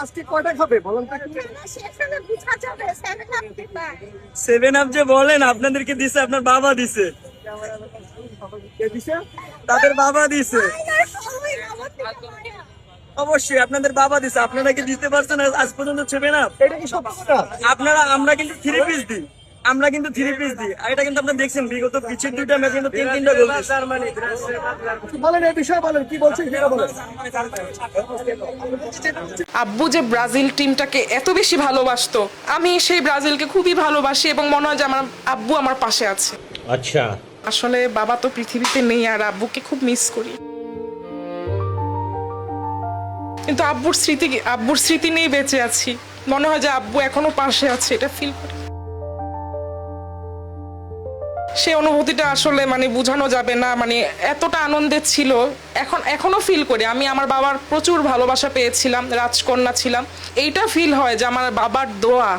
আজকে কয়টা খাবে বলেন তো? সেখানে বুঝা যাবে 7 আপ দিবা। 7 আপ যে বলেন আপনাদেরকে দিছে, আপনার বাবা দিছে, কে দিছে? তাদের বাবা দিছে। আর following আমার থেকে মায়া। অবশ্যই আপনাদের বাবা দিছে, আপনারা কি দিতে পারছেন আজ পর্যন্ত 7 আপ? এটা কি সত্যি কথা? আমরা কিন্তু 3 পিস দিই, আমরা কিন্তু 3 পিস দিই। আর এটা কিন্তু আপনারা দেখছেন বিগত পিছের 2টা ম্যাচ কিন্তু 3-3টা গোল দিয়েছে। বলেন এই বিষয়ে বলেন, কি বলছেন সেটা বলেন। আব্বু যে ব্রাজিল টিমটাকে এত বেশি ভালোবাসতো, আমি সেই ব্রাজিলকে খুবই ভালোবাসি এবং মনে হয় যে আমার আব্বু আমার পাশে আছে। अच्छा আসলে বাবা তো পৃথিবীতে নেই, আর আব্বুকে খুব মিস করি। কিন্তু আব্বুর স্মৃতি নিয়ে বেঁচে আছি। মনে হয় যে আব্বু এখনো পাশে আছে, এটা ফিল করি। সে অনুভূতিটা আসলে মানে বোঝানো যাবে না, মানে এতটা আনন্দের ছিল। এখনো ফিল করি আমি আমার বাবার প্রচুর ভালোবাসা পেয়েছিলাম, রাজকন্যা ছিলাম। এইটা ফিল হয় যে আমার বাবার দোয়া